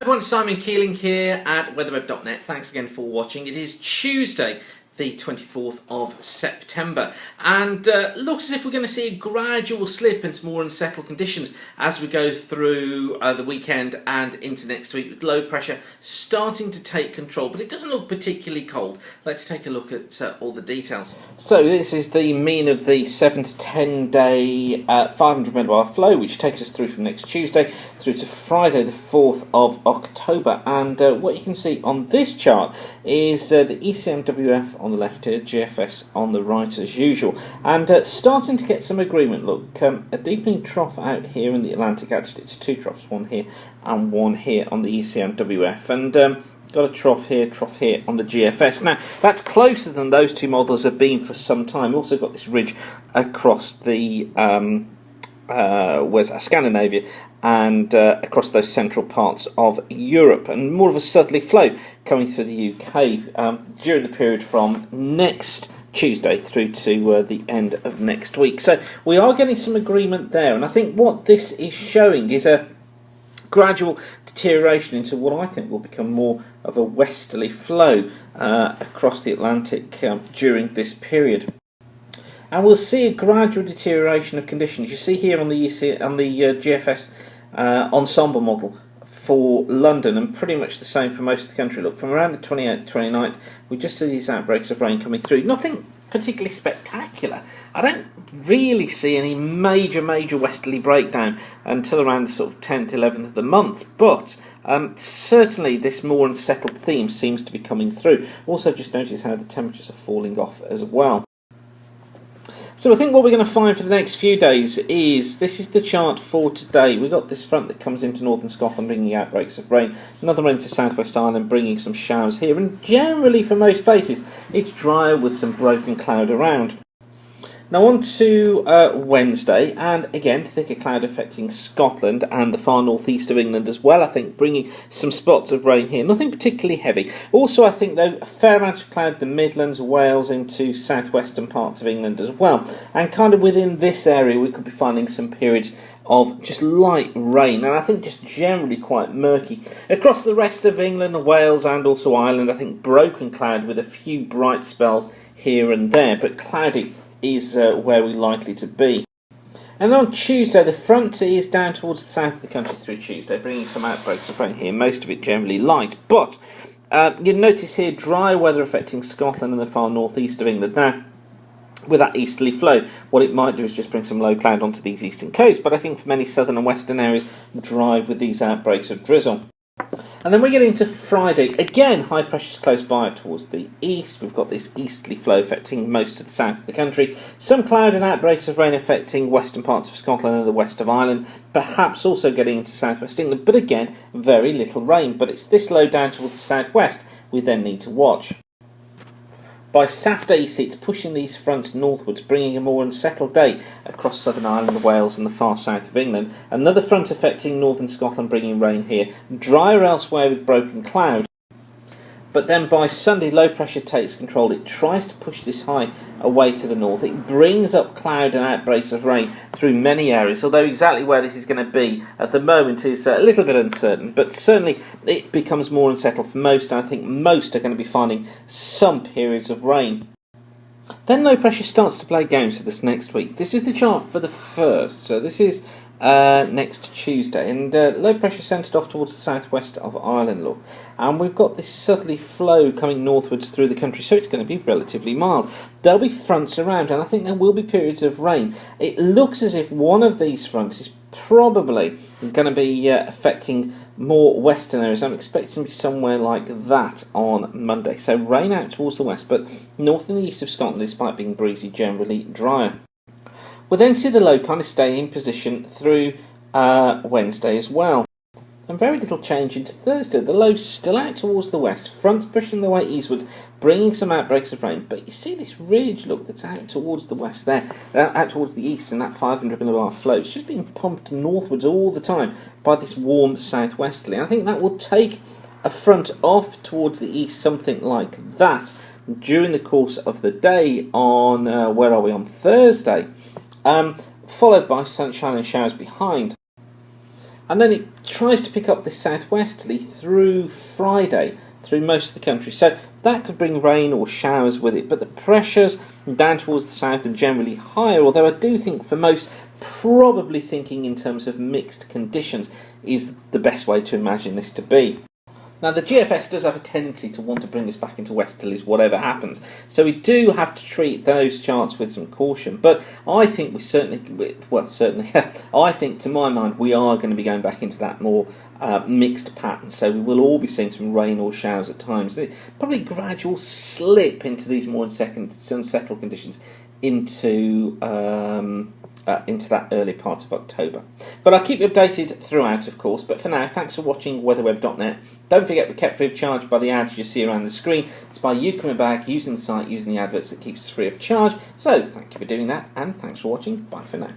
Everyone, Simon Keeling here at weatherweb.net. Thanks again for watching. It is Tuesday, the 24th of September, and looks as if we're going to see a gradual slip into more unsettled conditions as we go through the weekend and into next week, with low pressure starting to take control, but it doesn't look particularly cold. Let's take a look at all the details. So this is the mean of the 7 to 10 day 500 millibar flow, which takes us through from next Tuesday through to Friday the 4th of October, and what you can see on this chart is the ECMWF on the left here, GFS on the right as usual, and starting to get some agreement. Look, a deepening trough out here in the Atlantic. Actually, it's two troughs, one here and one here on the ECMWF, and got a trough here on the GFS. Now, that's closer than those two models have been for some time. Also got this ridge across the Scandinavia and across those central parts of Europe, and more of a southerly flow coming through the UK during the period from next Tuesday through to the end of next week. So we are getting some agreement there, and I think what this is showing is a gradual deterioration into what I think will become more of a westerly flow across the Atlantic during this period. And we'll see a gradual deterioration of conditions. You see here on the GFS ensemble model for London, and pretty much the same for most of the country. Look, from around the 28th, 29th, we just see these outbreaks of rain coming through. Nothing particularly spectacular. I don't really see any major westerly breakdown until around the sort of 10th, 11th of the month, but certainly this more unsettled theme seems to be coming through. Also, just notice how the temperatures are falling off as well. So I think what we're going to find for the next few days is, this is the chart for today. We've got this front that comes into northern Scotland bringing outbreaks of rain, another rain to southwest Ireland bringing some showers here, and generally for most places it's drier with some broken cloud around. Now on to Wednesday, and again thicker cloud affecting Scotland and the far northeast of England as well, I think bringing some spots of rain here, nothing particularly heavy. Also I think though a fair amount of cloud the Midlands, Wales into southwestern parts of England as well, and kind of within this area we could be finding some periods of just light rain, and I think just generally quite murky. Across the rest of England, Wales and also Ireland, I think broken cloud with a few bright spells here and there, but cloudy is where we're likely to be. And on Tuesday, the front is down towards the south of the country through Tuesday, bringing some outbreaks of rain here, most of it generally light. But you'll notice here dry weather affecting Scotland and the far northeast of England. Now, with that easterly flow, what it might do is just bring some low cloud onto these eastern coasts, but I think for many southern and western areas, dry with these outbreaks of drizzle. And then we're getting to Friday. Again, high pressure's close by towards the east. We've got this easterly flow affecting most of the south of the country. Some cloud and outbreaks of rain affecting western parts of Scotland and the west of Ireland. Perhaps also getting into southwest England. But again, very little rain. But it's this low down towards the southwest we then need to watch. By Saturday, you see it's pushing these fronts northwards, bringing a more unsettled day across southern Ireland, Wales and the far south of England. Another front affecting northern Scotland, bringing rain here. Drier elsewhere with broken cloud. But then by Sunday, low pressure takes control. It tries to push this high away to the north. It brings up cloud and outbreaks of rain through many areas, although exactly where this is going to be at the moment is a little bit uncertain. But certainly it becomes more unsettled for most, and I think most are going to be finding some periods of rain. Then low pressure starts to play games with us next week. This is the chart for the 1st, so this is next Tuesday, and low pressure centred off towards the southwest of Ireland, look, and we've got this southerly flow coming northwards through the country, so it's going to be relatively mild. There'll be fronts around, and I think there will be periods of rain. It looks as if one of these fronts is probably going to be affecting more western areas. I'm expecting to be somewhere like that on Monday, so rain out towards the west, but north and the east of Scotland, despite being breezy, generally drier. We'll then see the low kind of stay in position through Wednesday as well. And very little change into Thursday. The low's still out towards the west, fronts pushing their way eastwards, bringing some outbreaks of rain. But you see this ridge, look, that's out towards the west there, out towards the east, and that 500 millibar flow. It's just being pumped northwards all the time by this warm southwesterly. And I think that will take a front off towards the east, something like that, during the course of the day on, where are we, on Thursday. Followed by sunshine and showers behind. And then it tries to pick up this southwesterly through Friday, through most of the country. So that could bring rain or showers with it, but the pressures down towards the south are generally higher, although I do think for most, probably thinking in terms of mixed conditions is the best way to imagine this to be. Now, the GFS does have a tendency to want to bring us back into westerlies whatever happens, so we do have to treat those charts with some caution. But I think I think, to my mind, we are going to be going back into that more mixed pattern, so we will all be seeing some rain or showers at times. Probably gradual slip into these more unsettled conditions into that early part of October. But I'll keep you updated throughout, of course. But for now, thanks for watching weatherweb.net. Don't forget we're kept free of charge by the ads you see around the screen. It's by you coming back, using the site, using the adverts that keeps us free of charge. So thank you for doing that, and thanks for watching. Bye for now.